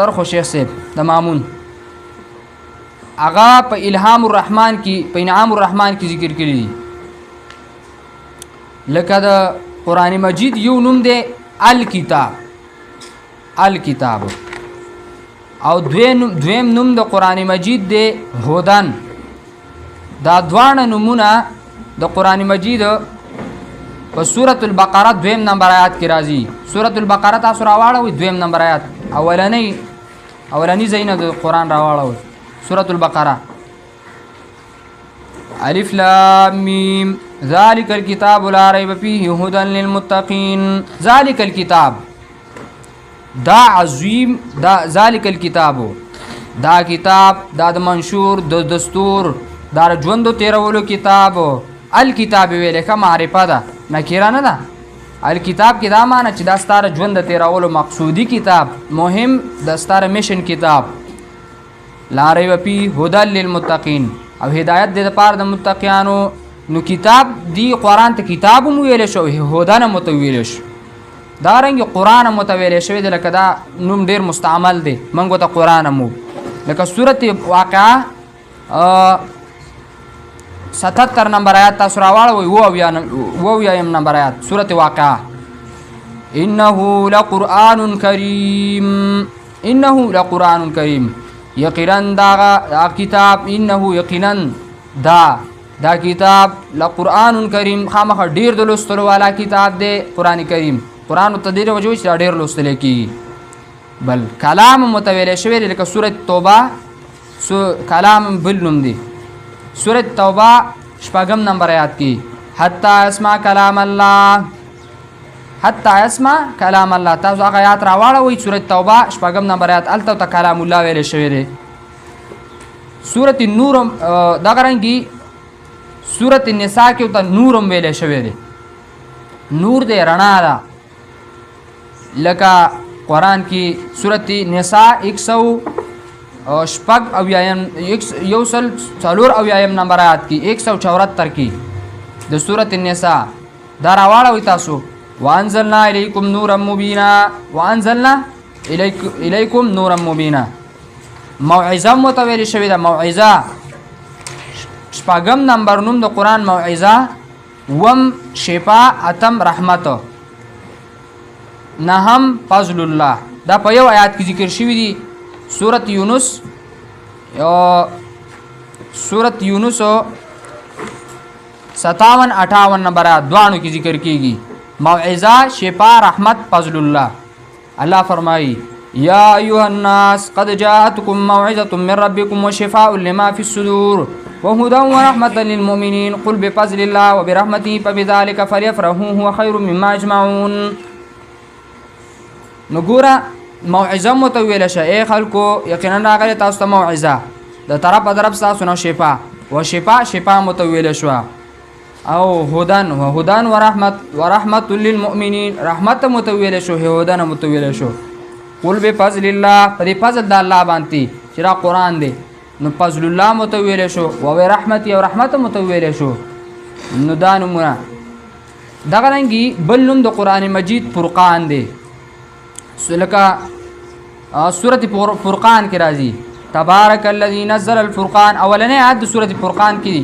[SPEAKER 1] طرخو شیخ صاحب د مامون هغه په الهام الرحمن کې په انعام الرحمن کې ذکر کړي دي. لکه د قرآن مجید یو نوم دی الکتاب، الکتاب، او دویم نوم د قرآن مجید دی هدن. دا دوانه نومونه د قرآن مجید په سورة البقره 2 نمبر آیات کې راځي. سورة البقره تاسو راواړوئ 2 نمبر آیات، اولنی ځایونه د قرآن راواړوئ. سورة البقره الف لام میم ذالک الکتاب لا ریب فیه هدى للمتقین. ذالک الکتاب دا عظیم، دا ذالک الکتاب، دا کتاب، دا د منشور د دستور، دا ژوندو تیرولو کتاب. الکتاب ویلې که معرفه ده، نکیره نه ده. الکتاب کې دا معنی چې دا ستاره ژوند د تیرولو مقصودی کتاب، مهم د ستاره میشن کتاب. لا ریب فیه هدى للمتقین، او هدایت د پاره د متقیانو. نو کتاب دی قرآن ته کتاب هم ویلی شو، هدن هم ورته ویلی شو، دارنګې قرآن هم ورته ویلی شوی دی. لکه دا نوم ډېر مستعمل دی، موږ ورته قرآن هم وو. لکه صورت واقعه 77 نمبر آیات تاسو راواړوئ، اوویم نمبر آیات صورت واقعه. انه لقرآن کریم، انه لقرآن کریم، یقینا دا کتاب، انه یقینا دا کتاب لقرآن کریم، خامخا ډیر د لوستلو والا کتاب دی قرآن کریم. قرآن ته ډېر وجه چې ډېر لوستلی کېږي. بل کلام متویلی شوی دی، لکه سورة توبه کلام بل نوم دی. سورة توبه 6 نمبر آیات کې حتی اسمع کلام الله، حتی اسمع کلام الله. تاسو هغه آیات راواړوئ، سورة توبه 6 نمبر آیات، هلته ته کلام الله ویلی شوی دی. سورة نور دغه رنګي سورة النساء کې ته نور هم ویلی شوی دی. نور دی، رڼا ده. لکه قرآن کې سورة نساء 104 نمبر آیات کې 174 کې د سورة النساء دا راواړوئ تاسو. وانزلنا الیکم نورا مبینا، وانزلنا الیکم نورا مبینا. موعظه مته ویلې شوې ده، موعظه 6 نمبر نوم د قرآن موعظه، وم شفا، اتم رحمت، نهم فضل الله. دا په یو آیات کې ذکر شوی دی. سورة یونس، سورة یونس 57-58 नंबर आयत दुआओं की जिक्र कीगी। मौइज़ा, शिफा, रहमत, फज़लुल्लाह। अल्लाह फरमाई या अय्युहन्नास क़द जाअतकुम मौइज़तुम मिन रब्बिकुम व शिफ़ाउन लिमा फ़िस्सुदूर व हुदन व रहमतन लिलमुमिनीन क़ुल बिफ़ज़लिल्लाहि व बिरहमतिही फ़बिज़ालिका फ़लयफ़रहू हुव ख़ैरुम मिम्मा यजमऊन। नु ګوره موعظه مو ته ویله شه ای خلکو یقینا راغلی تاسو ته موعظه د طرف ادرب تاسو نه شفا و شفا مو ته ویله شوه او هدن و رحمت للمؤمنین رحمت مو ته ویله شو هدن مو ته ویله شو. قل بفضل الله په دې فضل د الله باندې چې را قرآن دی نو فضل الله مو ته ویله شو و رحمت او رحمت مو ته ویله شو. نو دا نمونه دغه رنګي بل نوم د قرآن مجید فرقان دی لکه سورة فرقان کی راځي تبارک الذی نزل الفرقان اولنې آیت د سورة فرقان کی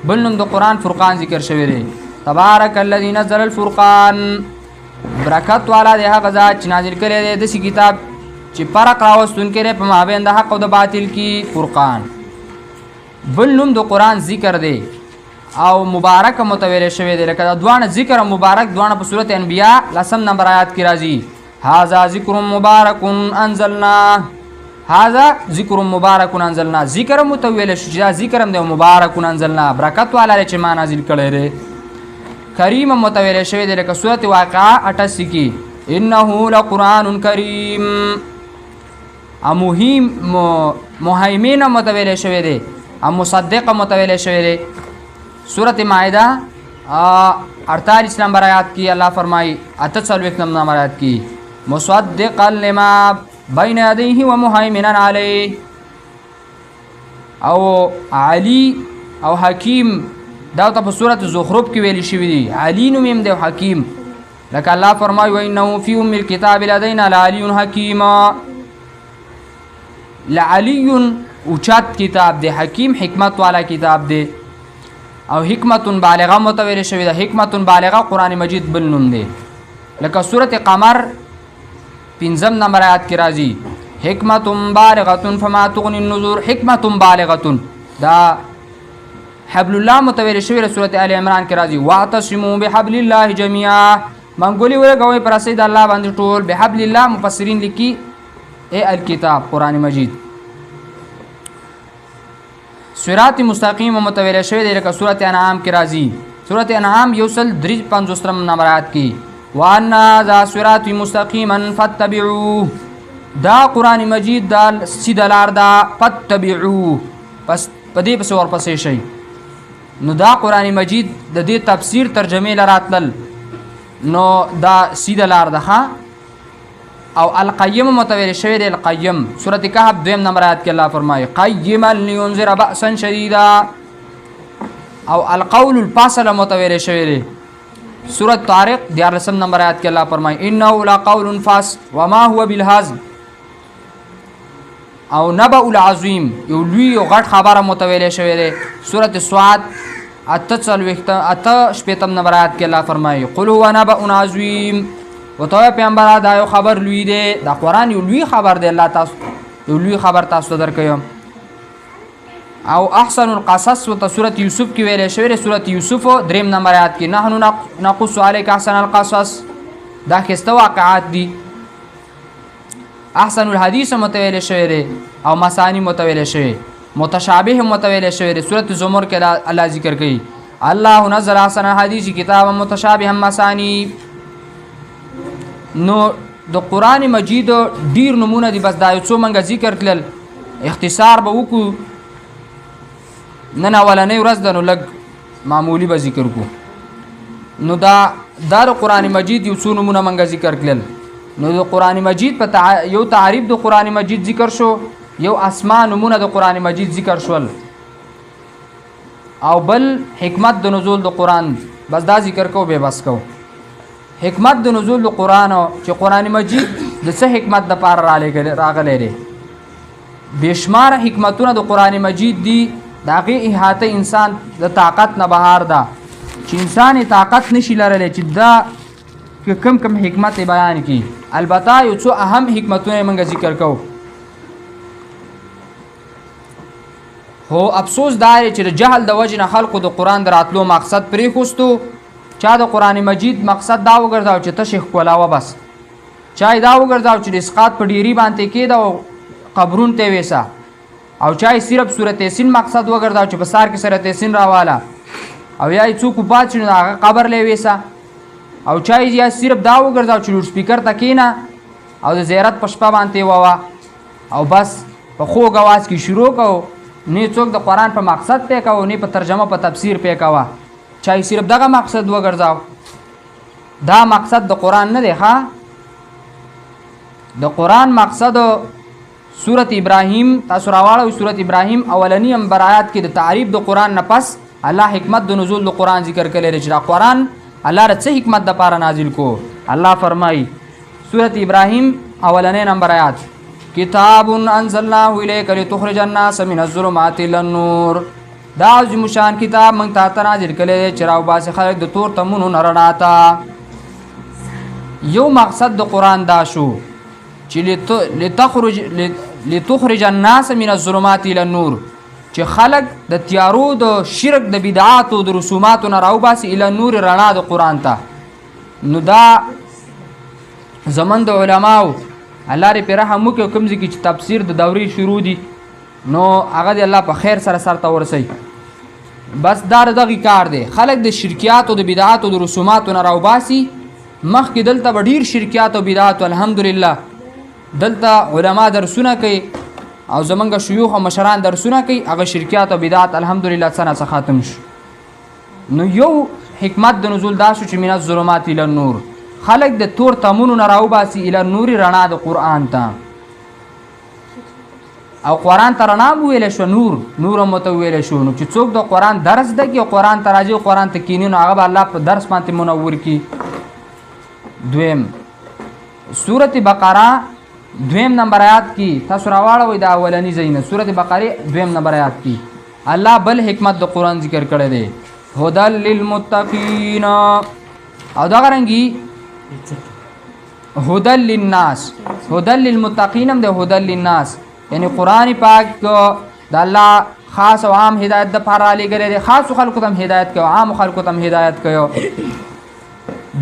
[SPEAKER 1] بل نوم د قرآن فرقان ذکر شوی دی. تبارک الذی نزل الفرقان برکت والا دی هغه ذات چې نازل کړی دی داسې کتاب چې فرق راوستونکی دی په مابین د حق او د باطل کی فرقان. بل نوم د قرآن ذکر دی او مبارک متویل شوی دی لکه د دوانه ذکر او مبارک دوانه په سورة انبیاء 10 نمبر آیات کی راځي هذا ذکر مبارک انزلنا هذا ذکر مبارک انزلنا ذکر متویل شو چې ذکر هم دی مبارک انزلنا برکت والا چې ما نازل کړی دی. کریم متویل شوی دی لکه سورة واقعه 88 کی انه لقرآن کریم. مهیمن متویل شوی دی مصدق متویل شوی دی. سورة مائده 48 نمبر آیات کی اللہ فرمائی 48 نمبر آیات کی مصدقا لما بین یدیه و مهیمنا علیه. او علی او حکیم دا ته په سورة زخرف کې ویل شوی دی علی نوم دی حکیم لکه الله فرمایي و انه فی ام الكتاب لدینا لعلی حکیم. لعلی اوچت کتاب دی حکیم حکمت والا کتاب دی او حکمت بالغه متویل شوی دی. حکمت بالغه قرآن مجید بل نوم دی لکه سورة قمر 15 نمبر آیات کی راځي حکمت بالغه فما تغنی النذور. حکمت بالغه دا حبل الله متویل شوی دی. سورة آل عمران کی راځي واعتصموا بحبل الله جميعا منګولي ورګوي پر اسید الله باندې ټول. بحبل الله مفسرین لیکي اے الکتاب قرآن مجید. صراط مستقیم متویل شوی دی لکه سورة انعام کی راځي سورة انعام 153 نمبر آیات کی وان ذا صراط مستقیما فاتبعوه. دا قرآن مجید دا سیده لار دا فاتبعوه پس پدې پس ورپسې شي. نو دا قرآن مجید د دې تفسیر ترجمه لراتل نو دا سیده لار ده. او القیم متویل شوی دی القیم سورة کهف 2 نمبر آیات کې الله فرمایي قیما لینذر بأسا شدیدا. او القول الفاصل متویل شوی دی سورة طارق 11 نمبر آیات کې الله فرمایي انه لقول فاصل وما هو بالهزل. او نبأ العظیم یو لوی او غټ خبره متویل شوی دی سورة سواد 88 نمبر آیات کې الله فرمایي قل هو نبأ عظیم. وتوی پیغمبر دا یو خبر لوی دی دا قرآن یو لوی خبر دی الله تاسو یو لوی خبر تاسو درکوم. او احسن القصص و سورة یوسف کی ویلې شوی دی سورة یوسف 3 نمبر آیات کې نحن نقص علیک احسن القصص دا خسته واقعات دي. احسن الحدیث متویل شوی دی او مثانی متویل شوی متشابه متویل شوی دی سورة زمر کې الله ذکر کوي الله نزل احسن الحدیث کتابا متشابها مثانی. نو د قرآن مجید ډیر نمونه دي بس دا یو څو منګه ذکر کړل اختصار به وکړو نن اولنۍ ورځ ده نو لږ معمولی به ذکر کو. نو دا د قرآن مجید یو څو نمونه منګه ذکر کړل. نو د قرآن مجید په یو تعریف د قرآن مجید ذکر شو یو اسماء نمونه د قرآن مجید ذکر شول او بل حکمت د نزول د قرآن بس دا ذکر کو به بس کو. حکمت د نزول د قرآن چې قرآن مجید د څه حکمت د پاره راغلی دی بشمار حکمتونه د قرآن مجید دي د هغې احاطه انسان د طاقت نه بهار ده چې انسان طاقت نشي لرلی چې دا کم کم حکمت بیان کی. البته یو څو اهم حکمتونه موږ ذکر کوو. هو افسوس دا چې د جهل د وجې نه خلکو د قرآن د راتلو مقصد پرېښوستو. چا د قرآن مجید مقصد دا وګرځاو چې تشه ښکلاوه بس. چا یې دا وګرځاو چې د اسقاط په ډیري باندې کېده او قبرون ته ویسه. او چا یې صرف سورت یاسین مقصد وګرځاو چې په سار کې سورت یاسین راواله. او یا یې څوک وفات شي نو د هغه قبر لی ویسه. او چا یې یا صرف دا وګرځاو چې لوډ سپیکر ته کښېنه او د زیارت په شپه باندې ووه او بس په خوږ اواز کې شروع کوو. نه څوک د قرآن په مقصد پی کوو نه په ترجمه په تفسیر پی کوه. چا یې صرف دغه مقصد وګرځاو. دا مقصد د قرآن نه دی ښه. د قرآن مقصد سورت ابراهیم تاسو راواړئ. سورت ابراهیم اولنی نمبر آیات کې د تعریف د قرآن نه پس الله حکمت د نزول د قرآن ذکر کړی دی چې دا قرآن الله د څه حکمت دپاره نازل کو. الله فرمایي سورت ابراهیم اولنی نمبر آیات کتاب انزلناه الیک لتخرج الناس من الظلمات الى النور. دا عظیم شان کتاب موږ ته نازل کړی دی چې راوباسي خلک د تور تمونو نه رڼا ته. یو مقصد د قرآن دا شو چې لتخرج الناس من الظلمات الى النور چې خلک د تیارو د شرک د بدعاتو د رسوماتو نه راوباسي الى النور رڼا د قرآن ته. نو دا زمن د علماو الله دې پرې رحم وکړي. کوم ځای کې چې تفسیر د دورې شروع دي نو هغه دې الله په خیر سره سرته ورسوي. بس دا دغه کار دی. خلک د شرکیاتو د بدعاتو د رسوماتو نه راوباسي. مخکې دلته به ډېر شرکیات او بدعات الحمدلله دلته علما درسونه کوي او زمونږ شیوخ او مشران درسونه کوي. هغه شرکیات او بدعات الحمدلله څه نه څه ختم شو. نو یو حکمت د نزول دا شو چې من الظلمات الى النور خلق د تور تمونو نه راوباسي الى النور رڼا د قرآن ته. او قرآن ته رڼا هم ویلی شو نور هم ورته ویلی شو. نو چې څوک د قرآن درس زده کړي او قرآن ته راځي او قرآن ته کښېني نو هغه به الله په درس باندې منور کړي. دویم سورت بقره دویم نمبر آیات کی تاسو راواړئ د اولنی ځای نه. سورت بقره دویم نمبر آیات کی الله بل حکمت د قرآن ذکر کړی دی هدى للمتقین. او دغه رنګي هدى للناس هدى للمتقین هم د هدى للناس یعنی قرآن پاک د الله خاص او عام هدایت د پاره لګره دی. خاص خلکو ته هدایت کوي عام خلکو ته هدایت کوي.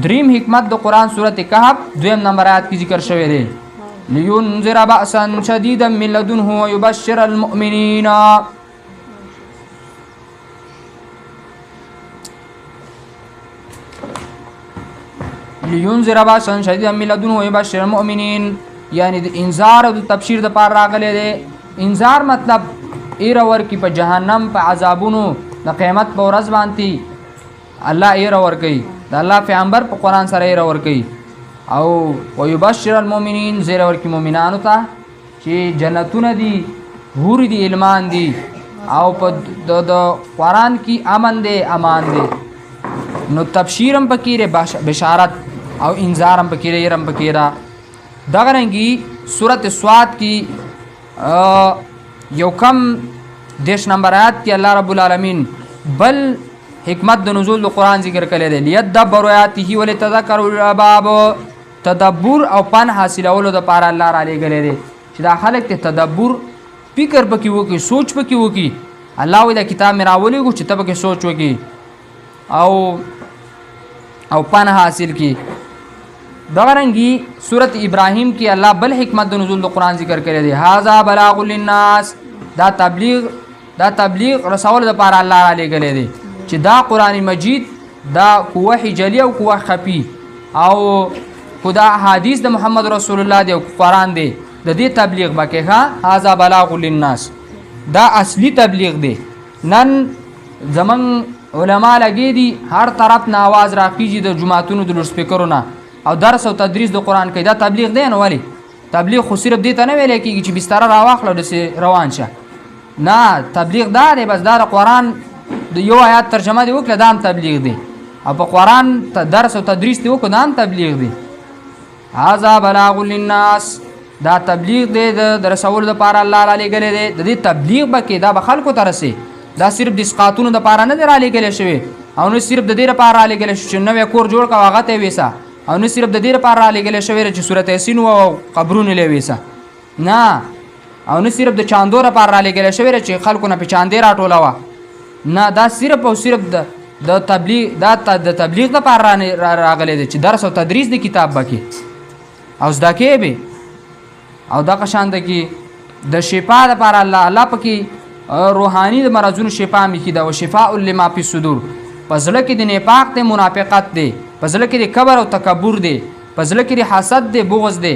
[SPEAKER 1] دریم حکمت د قرآن سورت کهف دویم نمبر آیات کی ذکر شوی دی لینذر بأسا شدیدا من لدنه ويبشر المؤمنین. لینذر بأسا شدیدا من لدنه ويبشر المؤمنین یعنی د انذار او د تبشیر د پاره راغلی دی. انذار مطلب ایره ورکی په جهنم په عذابونو د قیامت په ورځ باندې الله ایره ورکی. د الله پیغمبر په قرآن سره ایره ورکی. او ويبشر المؤمنین زیر ورکی مؤمنانو ته چې جنتونه دي حور دي علمان دي او په د قرآن کی امن دی امان دی. نو تبشیر هم پکې بشارت او انذار هم پکې ایره هم پکې را. دغه رنګي سورت سواد کی یو کم 10 نمبر آیات کې الله رب العالمین بل حکمت د نزول د قرآن ذکر کړی دی لیدبروا آیاته ولتذکروا الالباب. تدبر او پن حاصلولو د پاره الله را لېږلی دی چې دا خلک ته تدبر فکر پکې وکړي سوچ پکې وکړي. الله وایي دا کتاب مې راولېږو چې ته پکې سوچ وکړي او پن حاصل کړي. دغه رنګي سورت ابراهیم کې الله بل حکمت د نزول د قرآن ذکر کړی دی هذا بلاغ للناس. دا تبلیغ رسول د پاره الله را لېږلی دی چې دا قرآن مجید دا کوه جلی او کوه خفي او خدا حدیث د محمد رسول الله دی او قرآن دی د دې تبلیغ بکې ها هذا بلاغ للناس. دا اصلي تبلیغ دی. نن زمون علما لګي دي هر طرف نه आवाज راخیږي د جمعتونو د لوډ سپیکرونو او درس او تدریس د قرآن کوي. دا تبلیغ دی نو ولی تبلیغ خو صرف دې ته نه ویل کېږي چې بستر راواخلو داسې روان شه. نه تبلیغ دا دی بس دا قرآن د یو آیات ترجمه دی وکړه دا هم تبلیغ دی او په قرآن درس او تدریس دی وکړه دا هم تبلیغ دی. هذا بلاغ للناس دا تبلیغ دی د رسول لپاره الله را لېږلی دی. د دې تبلیغ به کې دا به خلکو ته رسي. دا صرف د اسقاطونو دپاره نه دی را لېږلی شوی او نه صرف د دې لپاره را لېږلی شو چې نوی کور جوړ کړه هغه ته یې ویسه او نه صرف د دې لپاره را لېږلی شوی چې سورت یاسین او قبرونه یې ویسه. نه او نه صرف د چاندو لپاره را لېږلی شوی دی چې خلکو نه پې چاندې راټولوه، نه دا صرف او صرف د تبلیغ لپاره راغلی دی چې درس او تدریس د کتاب به کې او زده کې به او دغه شان د کې د شفا لپاره الله پکې روحاني د مرضونو شفا مې کړي ده. او شفاء لما فی الصدور، په زړه کې د نفاق دی، منافقت دی، په زړه کې د کبر او تکبر دی، په زړه کې د حسد دی، بغض دی،